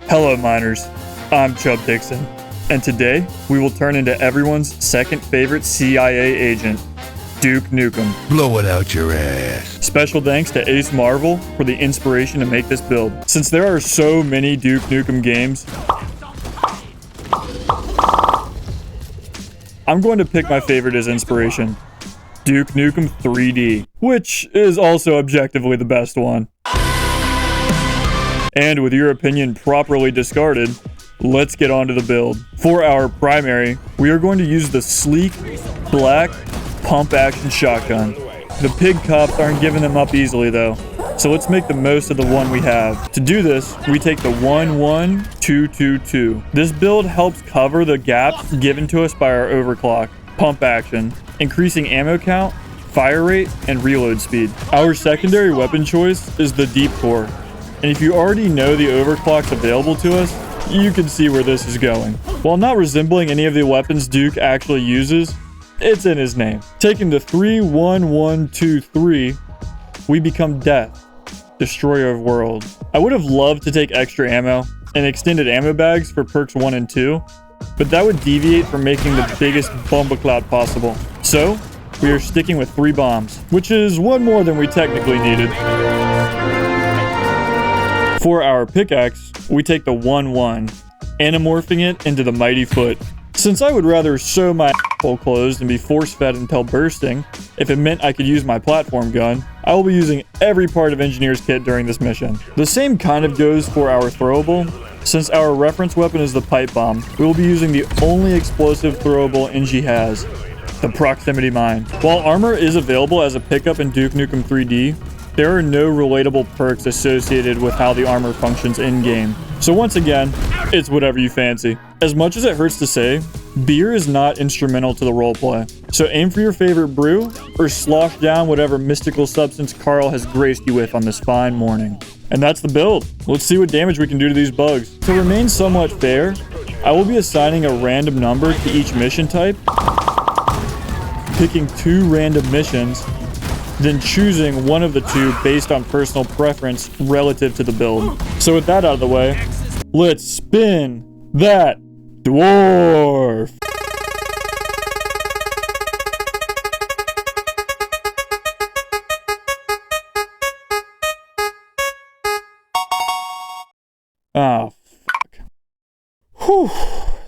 Hello miners, I'm Chubb Dixon, and today we will turn into everyone's second favorite CIA agent, Duke Nukem. Blow it out your ass. Special thanks to Ace Marvel for the inspiration to make this build. Since there are so many Duke Nukem games, I'm going to pick my favorite as inspiration, Duke Nukem 3D, which is also objectively the best one. And with your opinion properly discarded, let's get on to the build. For our primary, we are going to use the sleek, black, pump-action shotgun. The pig cops aren't giving them up easily though, so let's make the most of the one we have. To do this, we take the 1-1-2-2-2. This build helps cover the gaps given to us by our overclock, pump action, increasing ammo count, fire rate, and reload speed. Our secondary weapon choice is the Deepcore. And if you already know the overclocks available to us, you can see where this is going. While not resembling any of the weapons Duke actually uses, it's in his name. Taking the 3-1-1-2-3, we become Death, Destroyer of Worlds. I would have loved to take extra ammo and extended ammo bags for perks 1 and 2, but that would deviate from making the biggest bumblecloud possible. So, we are sticking with 3 bombs, which is one more than we technically needed. For our pickaxe, we take the 1-1, anamorphing it into the mighty foot. Since I would rather sew my hole closed and be force-fed until bursting, if it meant I could use my platform gun, I will be using every part of Engineer's Kit during this mission. The same kind of goes for our throwable. Since our reference weapon is the pipe bomb, we will be using the only explosive throwable NG has, the proximity mine. While armor is available as a pickup in Duke Nukem 3D, there are no relatable perks associated with how the armor functions in-game. So once again, it's whatever you fancy. As much as it hurts to say, beer is not instrumental to the roleplay. So aim for your favorite brew, or slosh down whatever mystical substance Carl has graced you with on this fine morning. And that's the build. Let's see what damage we can do to these bugs. To remain somewhat fair, I will be assigning a random number to each mission type, picking 2 random missions, then choosing one of the 2 based on personal preference relative to the build. So with that out of the way, let's spin that dwarf! Oh, fuck. Whew,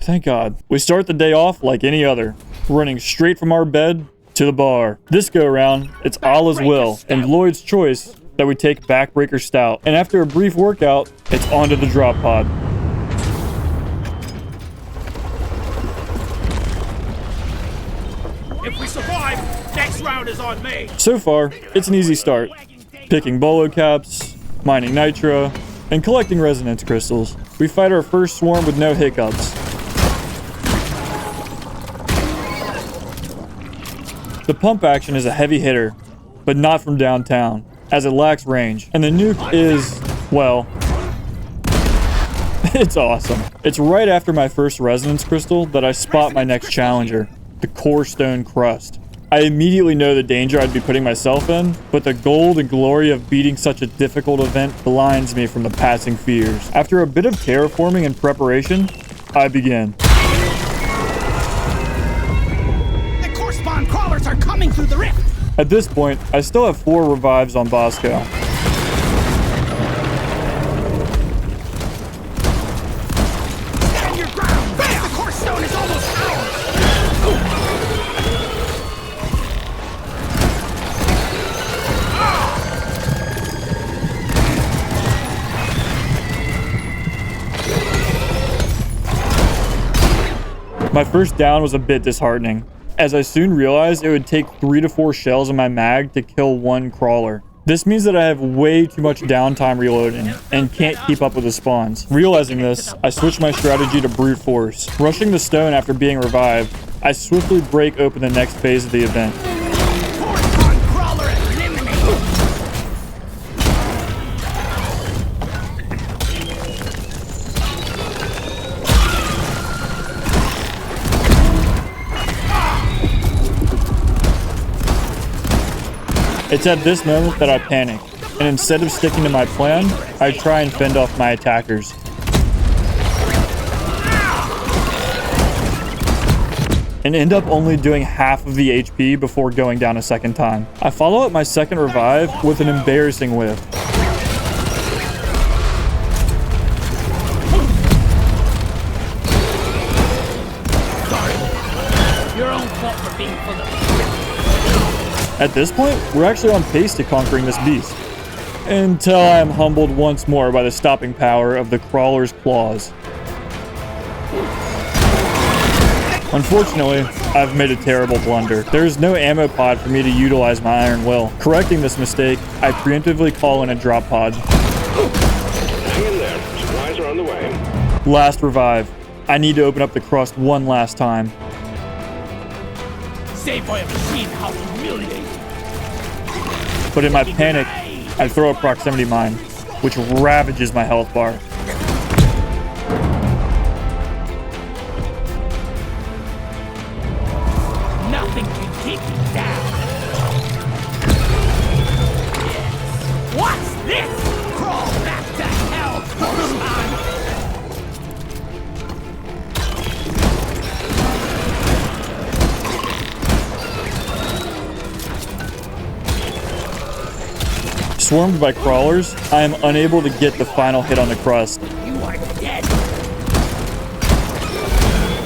thank God. We start the day off like any other, running straight from our bed to the bar. This go around, it's Allah's will and Lloyd's choice that we take Backbreaker Stout. And after a brief workout, it's on to the drop pod. If we survive, next round is on me. So far, it's an easy start. Picking bolo caps, mining nitro, and collecting resonance crystals. We fight our first swarm with no hiccups. The pump action is a heavy hitter, but not from downtown, as it lacks range. And the nuke is, well, it's awesome. It's right after my first resonance crystal that I spot my next challenger, the core stone crust. I immediately know the danger I'd be putting myself in, but the gold and glory of beating such a difficult event blinds me from the passing fears. After a bit of terraforming and preparation, I begin. Crawlers are coming through the rift. At this point, I still have 4 revives on Bosco. Stand your ground! Bam! The core stone is almost ours! My first down was a bit disheartening, as I soon realized it would take 3 to 4 shells in my mag to kill 1 crawler. This means that I have way too much downtime reloading and can't keep up with the spawns. Realizing this, I switched my strategy to brute force. Rushing the stone after being revived, I swiftly break open the next phase of the event. Crawler eliminated! It's at this moment that I panic, and instead of sticking to my plan, I try and fend off my attackers. and end up only doing half of the HP before going down a second time. I follow up my second revive with an embarrassing whiff. Your own fault for being full of... At this point, we're actually on pace to conquering this beast. Until I am humbled once more by the stopping power of the crawler's claws. Unfortunately, I've made a terrible blunder. There is no ammo pod for me to utilize my iron will. Correcting this mistake, I preemptively call in a drop pod. Hang in there. Supplies are on the way. Last revive. I need to open up the crust one last time. Save for a machine, how humiliating. But in my panic, I throw a proximity mine, which ravages my health bar. Nothing can keep me down. What's this? Crawl back to hell, horseman! Swarmed by crawlers, I am unable to get the final hit on the crust. You are dead.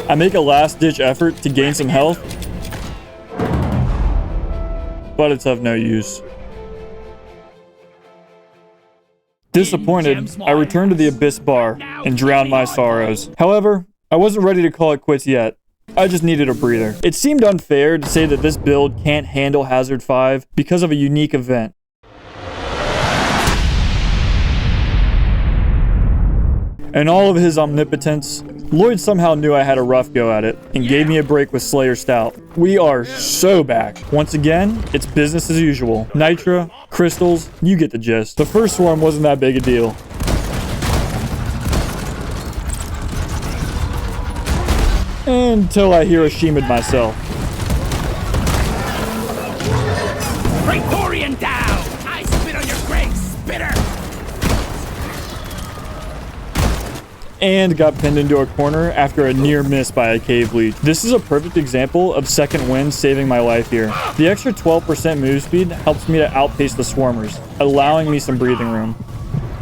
I make a last-ditch effort to gain some health, but it's of no use. Disappointed, I return to the Abyss Bar and drown my sorrows. However, I wasn't ready to call it quits yet. I just needed a breather. It seemed unfair to say that this build can't handle Hazard 5 because of a unique event. In all of his omnipotence, Lloyd somehow knew I had a rough go at it and gave me a break with Slayer Stout. We are so back. Once again, it's business as usual. Nitra, crystals, you get the gist. The first swarm wasn't that big a deal. Until I Hiroshimaed myself. Praetorian down! I spit on your grave, spitter! And got pinned into a corner after a near miss by a cave leech. This is a perfect example of second wind saving my life here. The extra 12% move speed helps me to outpace the swarmers, allowing me some breathing room.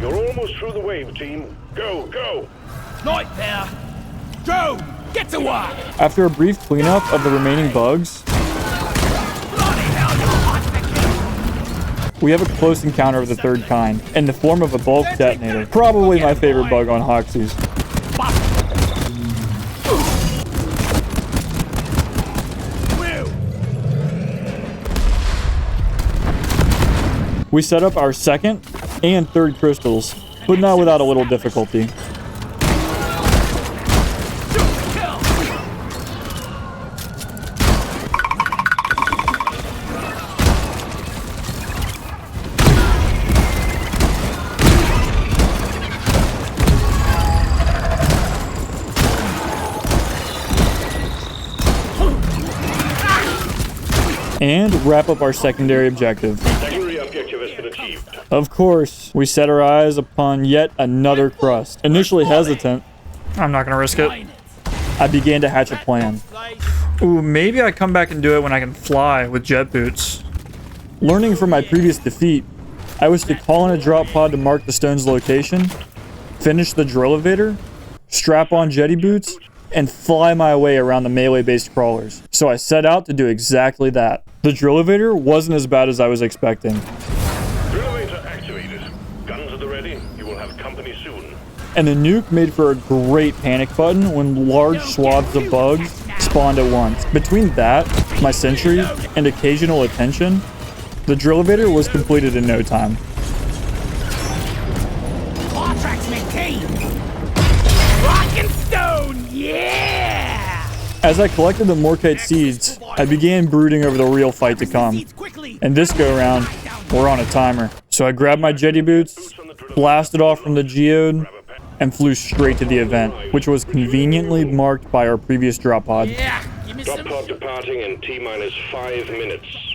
You're almost through the wave, team. Go, go! Night there! Joe, get to work! After a brief cleanup of the remaining bugs, Bloody hell, you're hot to kill! we have a close encounter of the third kind, in the form of a bulk detonator. Probably my favorite bug on Hoxies. We set up our second and third crystals, but not without a little difficulty. And wrap up our secondary objective. Secondary objective has been achieved. Of course, we set our eyes upon yet another crust. Initially hesitant, I'm not gonna risk it, I began to hatch a plan. Ooh, maybe I come back and do it when I can fly with jet boots. Learning from my previous defeat, I was to call in a drop pod to mark the stone's location, finish the drill elevator, strap on jetty boots, and fly my way around the melee-based crawlers. So I set out to do exactly that. The drill elevator wasn't as bad as I was expecting. Drill elevator activated. Guns at the ready. You will have company soon. And the nuke made for a great panic button when large swaths of bugs spawned at once. Between that, my sentry, and occasional attention, the drill elevator was completed in no time. Contracts maintained! Rock and stone, yeah! As I collected the Morkite seeds, I began brooding over the real fight to come. And this go around, we're on a timer. So I grabbed my jetty boots, blasted off from the geode, and flew straight to the event, which was conveniently marked by our previous drop pod. Yeah, give me Drop some. pod departing in T-minus 5 minutes.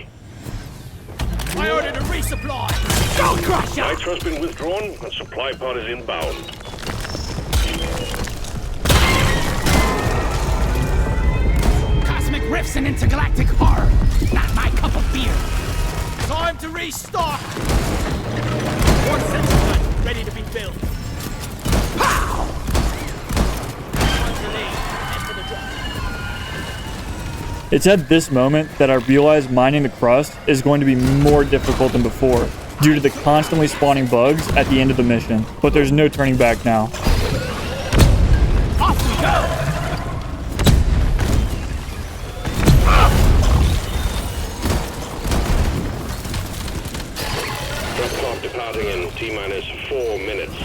I ordered a resupply. Go crusher! Nitro's been withdrawn and supply pod is inbound. Cosmic intergalactic horror. Not my cup of beer. Time to restock. More sensor guns ready to be built. Pow! It's at this moment that I realize mining the crust is going to be more difficult than before, due to the constantly spawning bugs at the end of the mission. But there's no turning back now. Off we go! Drop pod departing in T-minus 4 minutes.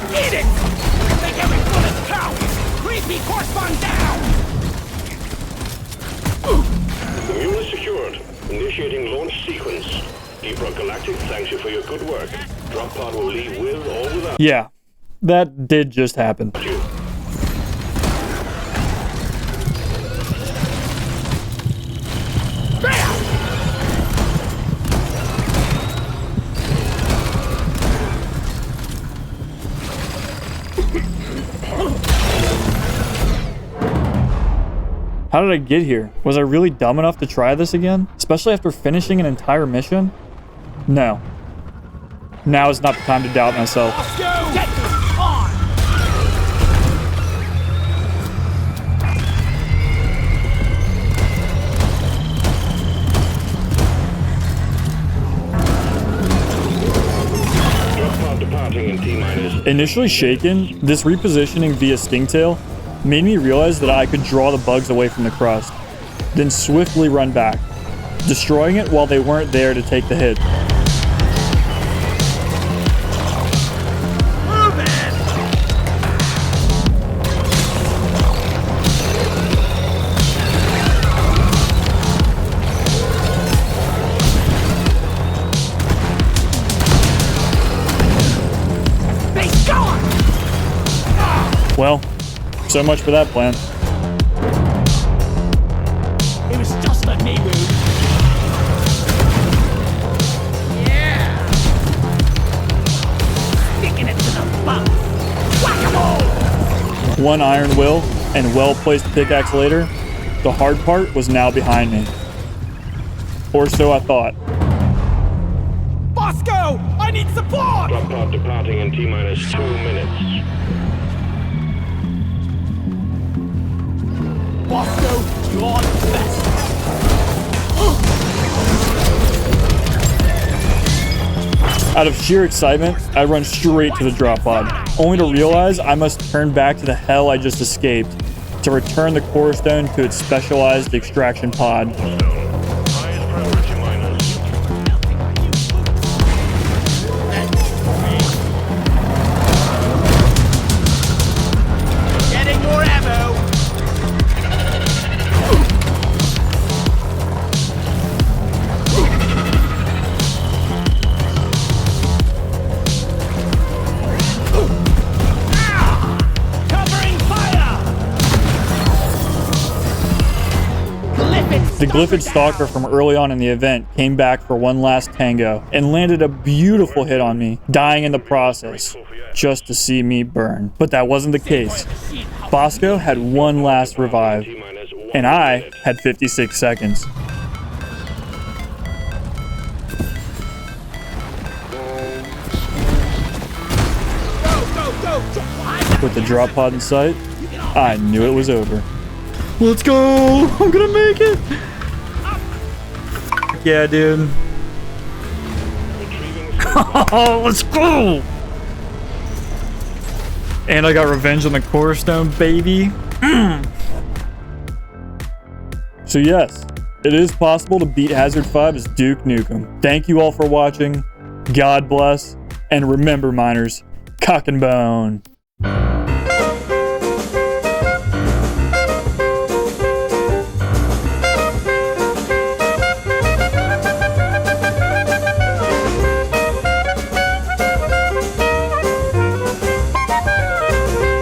Eat it! Make every bullet count! Creepy correspond down! The mule is secured. Initiating launch sequence. Deep Rock Galactic thanks you for your good work. Drop pod will leave with or without Yeah, that did just happen. you. How did I get here? Was I really dumb enough to try this again? Especially after finishing an entire mission? No. Now is not the time to doubt myself. Let's go! Get this on! Drop pod departing in T-minus. Initially shaken, this repositioning via Stingtail made me realize that I could draw the bugs away from the crust, then swiftly run back, destroying it while they weren't there to take the hit. Move it! Base gone! Well, so much for that plan. It was just a me move. Yeah! Sticking it to the bum. Whack-a-mole! One iron will and well-placed pickaxe later, the hard part was now behind me. Or so I thought. Bosco! I need support! Drop pod departing in T-minus 2 minutes. Bosco, you're the best. Out of sheer excitement, I run straight to the drop pod, only to realize I must turn back to the hell I just escaped to return the core stone to its specialized extraction pod. Highest priority miners. Getting your ammo. Covering fire. The Glyphid Stalker from early on in the event came back for one last tango and landed a beautiful hit on me, dying in the process, just to see me burn. But that wasn't the case. Bosco had one last revive, T-minus 1 and I minute. had 56 seconds. With the drop pod in sight, I knew it was over. Let's go! I'm gonna make it! Yeah, dude. Oh, let's go! And I got revenge on the core stone, baby. So yes, it is possible to beat Hazard 5 as Duke Nukem. Thank you all for watching. God bless. And remember, miners, cock and bone.